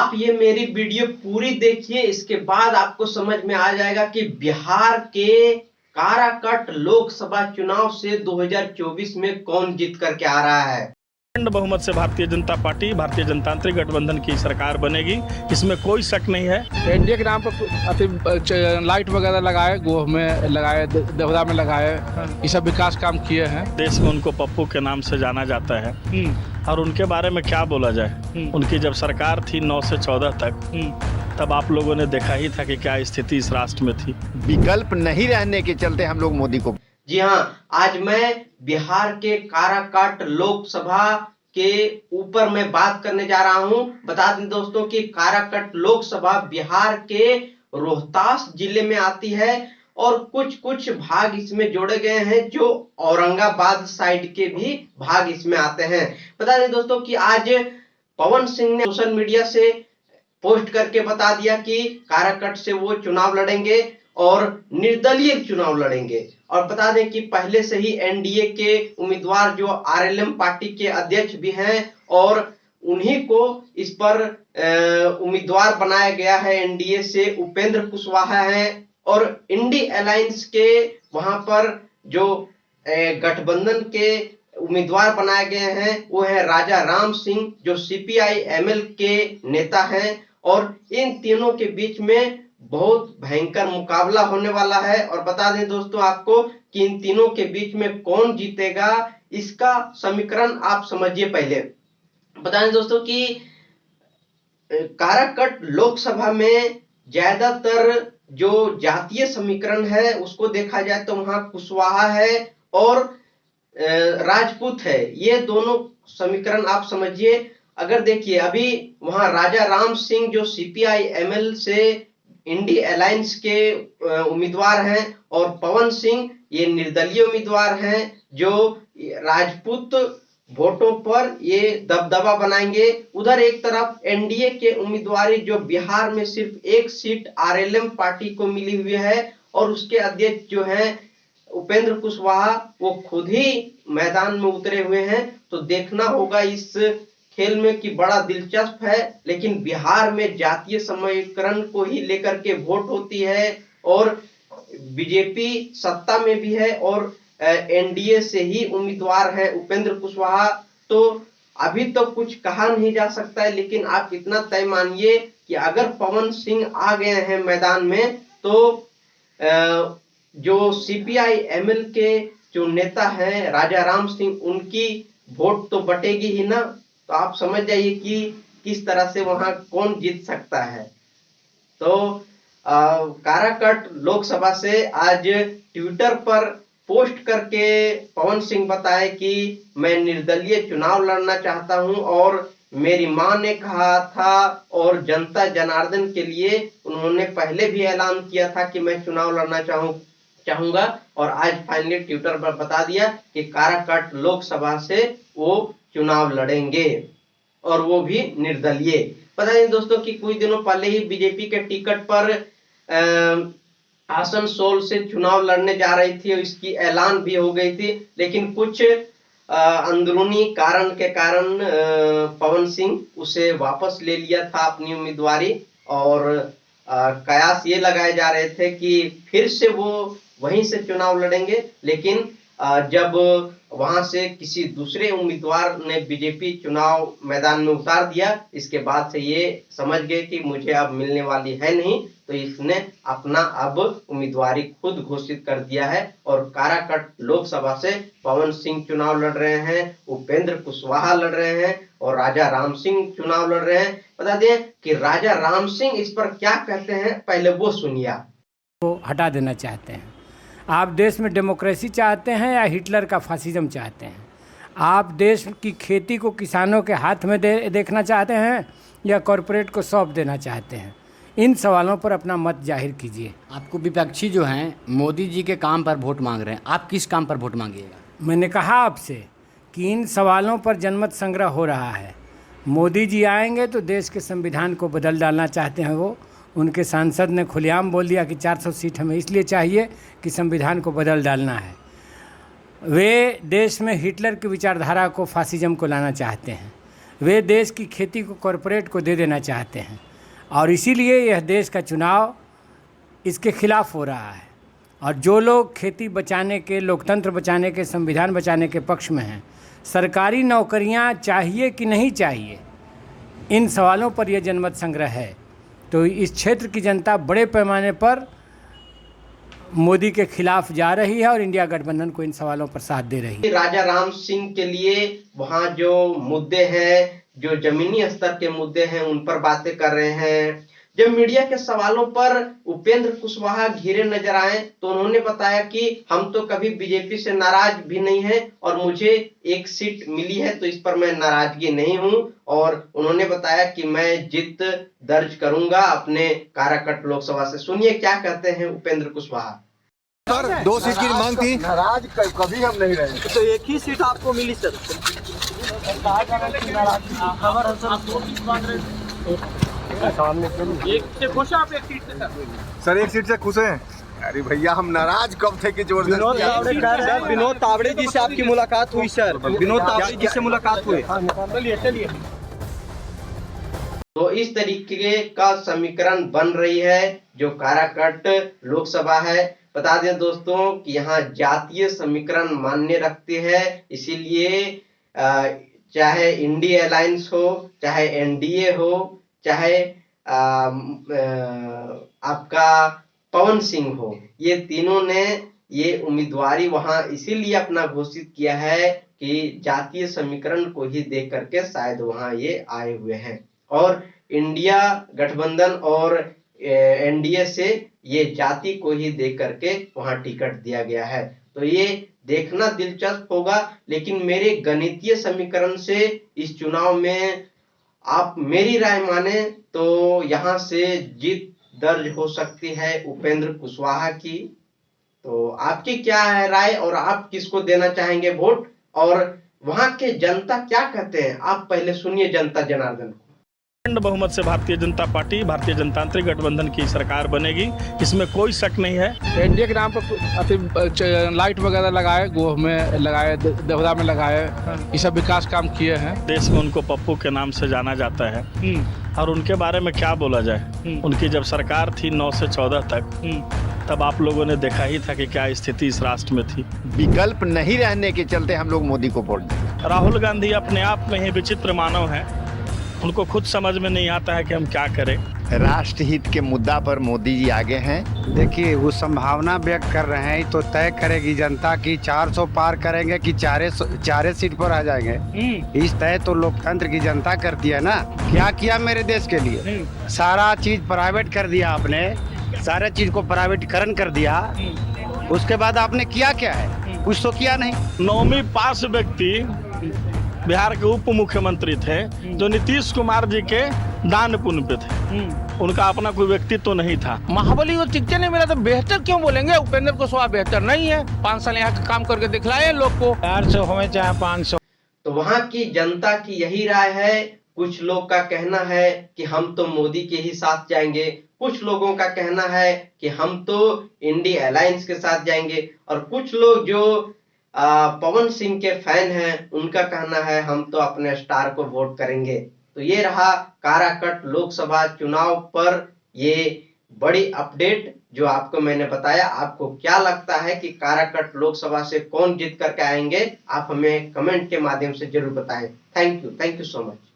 आप ये मेरी वीडियो पूरी देखिए, इसके बाद आपको समझ में आ जाएगा कि बिहार के काराकट लोकसभा चुनाव से 2024 में कौन जीत करके आ रहा है। प्रचंड बहुमत से भारतीय जनता पार्टी, भारतीय जनतांत्रिक गठबंधन की सरकार बनेगी, इसमें कोई शक नहीं है। एनडीए के नाम पर लाइट वगैरह लगाए, गोह में लगाए, देवरा में लगाए, ये सब विकास काम किए हैं। देश में उनको पप्पू के नाम से जाना जाता है और उनके बारे में क्या बोला जाए। उनकी जब सरकार थी 9 से 14 तक, तब आप लोगों ने देखा ही था कि क्या स्थिति इस राष्ट्र में थी। विकल्प नहीं रहने के चलते हम लोग मोदी को। जी हाँ, आज मैं बिहार के काराकाट लोकसभा के ऊपर मैं बात करने जा रहा हूं। बता दें दोस्तों कि काराकाट लोकसभा बिहार के रोहतास जिले में आती है और कुछ कुछ भाग इसमें जोड़े गए हैं जो औरंगाबाद साइड के भी भाग इसमें आते हैं। बता दें दोस्तों कि आज पवन सिंह ने सोशल मीडिया से पोस्ट करके बता दिया कि काराकाट से वो चुनाव लड़ेंगे और निर्दलीय चुनाव लड़ेंगे। और बता दें कि पहले से ही एनडीए के उम्मीदवार जो आरएलएम पार्टी के अध्यक्ष भी हैं और उन्हीं को इस पर उम्मीदवार बनाया गया है। एनडीए से उपेंद्र कुशवाहा हैं और इंडी अलायंस के वहां पर जो गठबंधन के उम्मीदवार बनाए गए हैं वो है राजा राम सिंह जो सीपीआई एमएल के नेता हैं। और इन तीनों के बीच में बहुत भयंकर मुकाबला होने वाला है। और बता दें दोस्तों आपको कि इन तीनों के बीच में कौन जीतेगा, इसका समीकरण आप समझिए। पहले बता दें दोस्तों कि काराकाट लोकसभा में ज्यादातर जो जातीय समीकरण है उसको देखा जाए तो वहां कुशवाहा है और राजपूत है। ये दोनों समीकरण आप समझिए। अगर देखिए अभी वहां राजा राम सिंह जो सीपीआई एमएल से इंडी अलायंस के उम्मीदवार हैं और पवन सिंह ये निर्दलीय उम्मीदवार हैं जो राजपूत वोटों पर ये दबदबा बनाएंगे। उधर एक तरफ एनडीए के उम्मीदवार जो बिहार में सिर्फ एक सीट आरएलएम पार्टी को मिली हुई है और उसके अध्यक्ष जो हैं उपेंद्र कुशवाहा वो खुद ही मैदान में उतरे हुए हैं। तो देखना होगा इस खेल में कि बड़ा दिलचस्प है। लेकिन बिहार में जातीय समीकरण को ही लेकर के वोट होती है और बीजेपी सत्ता में भी है और एनडीए से ही उम्मीदवार है उपेंद्र कुशवाहा। तो अभी तो कुछ कहा नहीं जा सकता है, लेकिन आप इतना तय मानिए कि अगर पवन सिंह आ गए हैं मैदान में तो जो सीपीआई एमएल के जो नेता हैं राजा राम सिंह उनकी वोट तो बटेगी ही ना। तो आप समझ जाइए कि किस तरह से वहां कौन जीत सकता है। तो काराकाट लोकसभा से आज ट्विटर पर पोस्ट करके पवन सिंह बताए कि मैं निर्दलीय चुनाव लड़ना चाहता हूं और मेरी मां ने कहा था और जनता जनार्दन के लिए उन्होंने पहले भी ऐलान किया था कि मैं चुनाव लड़ना चाहूंगा और आज फाइनली ट्विटर पर बता दिया कि काराकाट लोकसभा से वो चुनाव लड़ेंगे और वो भी निर्दलीय। पता नहीं दोस्तों कि कुछ दिनों पहले ही बीजेपी के टिकट पर आसनसोल से चुनाव लड़ने जा रही थी और इसकी ऐलान भी हो गई थी। लेकिन कुछ अंदरूनी कारण के कारण पवन सिंह उसे वापस ले लिया था अपनी उम्मीदवारी और कयास ये लगाए जा रहे थे कि फिर से वो वहीं से चुनाव लड़ेंगे। लेकिन जब वहां से किसी दूसरे उम्मीदवार ने बीजेपी चुनाव मैदान में उतार दिया, इसके बाद से ये समझ गए कि मुझे अब मिलने वाली है नहीं, तो इसने अपना अब उम्मीदवारी खुद घोषित कर दिया है। और काराकाट लोकसभा से पवन सिंह चुनाव लड़ रहे हैं, उपेंद्र कुशवाहा लड़ रहे हैं और राजा राम सिंह चुनाव लड़ रहे हैं। बता दें कि राजा राम सिंह इस पर क्या कहते हैं, पहले वो सुनिए। को हटा देना चाहते हैं। आप देश में डेमोक्रेसी चाहते हैं या हिटलर का फासिज्म चाहते हैं? आप देश की खेती को किसानों के हाथ में देखना चाहते हैं या कॉरपोरेट को सौंप देना चाहते हैं? इन सवालों पर अपना मत जाहिर कीजिए। आपको विपक्षी जो हैं मोदी जी के काम पर वोट मांग रहे हैं, आप किस काम पर वोट मांगिएगा? मैंने कहा आपसे कि इन सवालों पर जनमत संग्रह हो रहा है। मोदी जी आएंगे तो देश के संविधान को बदल डालना चाहते हैं वो। उनके सांसद ने खुलेआम बोल दिया कि 400 सीट हमें इसलिए चाहिए कि संविधान को बदल डालना है। वे देश में हिटलर की विचारधारा को, फासिज्म को लाना चाहते हैं। वे देश की खेती को कॉरपोरेट को दे देना चाहते हैं और इसीलिए यह देश का चुनाव इसके खिलाफ हो रहा है। और जो लोग खेती बचाने के, लोकतंत्र बचाने के, संविधान बचाने के पक्ष में हैं, सरकारी नौकरियां चाहिए कि नहीं चाहिए, इन सवालों पर यह जनमत संग्रह है। तो इस क्षेत्र की जनता बड़े पैमाने पर मोदी के खिलाफ जा रही है और इंडिया गठबंधन को इन सवालों पर साथ दे रही है। राजा राम सिंह के लिए वहां जो मुद्दे हैं, जो जमीनी स्तर के मुद्दे हैं, उन पर बातें कर रहे हैं। जब मीडिया के सवालों पर उपेंद्र कुशवाहा घिरे नजर आए तो उन्होंने बताया कि हम तो कभी बीजेपी से नाराज भी नहीं है और मुझे एक सीट मिली है तो इस पर मैं नाराजगी नहीं हूं। और उन्होंने बताया कि मैं जीत दर्ज करूंगा अपने काराकट लोकसभा से। सुनिए क्या कहते हैं उपेंद्र कुशवाहा। सर 2 सीट की मांग थी, नाराज कभी हम नहीं रहे। तो एक ही सीट आपको मिली सर। एक से खुश आप एक सीट से सर 1 सीट से खुश हैं। अरे भैया हम नाराज कब थे कि जबरदस्ती। विनोद तावड़े जी से आपकी मुलाकात हुई सर? विनोद तावड़े जी से मुलाकात हुई? चलिए। तो इस तरीके का समीकरण बन रही है जो काराकट लोकसभा है। बता दें दोस्तों कि यहाँ जातीय समीकरण मान्य रखते हैं, इसीलिए चाहे इंडिया अलायंस हो, चाहे एनडीए हो, चाहे आपका पवन सिंह हो, ये तीनों ने ये उम्मीदवारी वहां इसीलिए अपना घोषित किया है कि जातीय समीकरण को ही देख करके शायद वहां ये आए हुए हैं। और इंडिया गठबंधन और एनडीए से ये जाति को ही देख करके वहां टिकट दिया गया है। तो ये देखना दिलचस्प होगा, लेकिन मेरे गणितीय समीकरण से इस चुनाव में आप मेरी राय माने तो यहाँ से जीत दर्ज हो सकती है उपेंद्र कुशवाहा की। तो आपकी क्या है राय और आप किसको देना चाहेंगे वोट, और वहां के जनता क्या कहते हैं, आप पहले सुनिए जनता जनार्दन को। बहुमत से भारतीय जनता पार्टी, भारतीय जनतांत्रिक गठबंधन की सरकार बनेगी, इसमें कोई शक नहीं है। एनडीए के नाम पर लाइट वगैरह लगाए, गोह में लगाए, देवदा में लगाए, ये सब विकास काम किए हैं। देश में उनको पप्पू के नाम से जाना जाता है और उनके बारे में क्या बोला जाए। उनकी जब सरकार थी 9 से 14 तक, तब आप लोगों ने देखा ही था कि क्या स्थिति इस राष्ट्र में थी। विकल्प नहीं रहने के चलते हम लोग मोदी को वोट दें। राहुल गांधी अपने आप में ही विचित्र मानव हैं, उनको खुद समझ में नहीं आता है कि हम क्या करें। राष्ट्रहित के मुद्दा पर मोदी जी आगे हैं। देखिए वो संभावना व्यक्त कर रहे हैं, तो तय करेगी जनता की 400 पार करेंगे कि 4 सीट पर आ जाएंगे। इस तय तो लोकतंत्र की जनता करती है ना। क्या किया मेरे देश के लिए? सारा चीज प्राइवेट कर दिया आपने, सारे चीज को प्राइवेटीकरण कर दिया। उसके बाद आपने किया क्या है? कुछ तो किया नहीं। 9वीं पास व्यक्ति बिहार के उप मुख्यमंत्री थे जो नीतीश कुमार जी के दान पुण्य पे थे, उनका अपना कोई व्यक्तित्व तो नहीं था। महाबली को टिकट नहीं मिला तो बेहतर क्यों बोलेंगे? उपेंद्र कुशवाहा बेहतर नहीं है? 5 साल यहाँ का काम करके दिखलाए लोग को। 400 हो चाहे 500। तो वहां की जनता की यही राय है। कुछ लोग का कहना है कि हम तो मोदी के ही साथ जाएंगे, कुछ लोगों का कहना है कि हम तो इंडिया अलायंस के साथ जाएंगे, और कुछ लोग जो पवन सिंह के फैन हैं उनका कहना है हम तो अपने स्टार को वोट करेंगे। तो ये रहा काराकट लोकसभा चुनाव पर ये बड़ी अपडेट जो आपको मैंने बताया। आपको क्या लगता है कि काराकट लोकसभा से कौन जीत करके आएंगे? आप हमें कमेंट के माध्यम से जरूर बताएं। Thank you so much.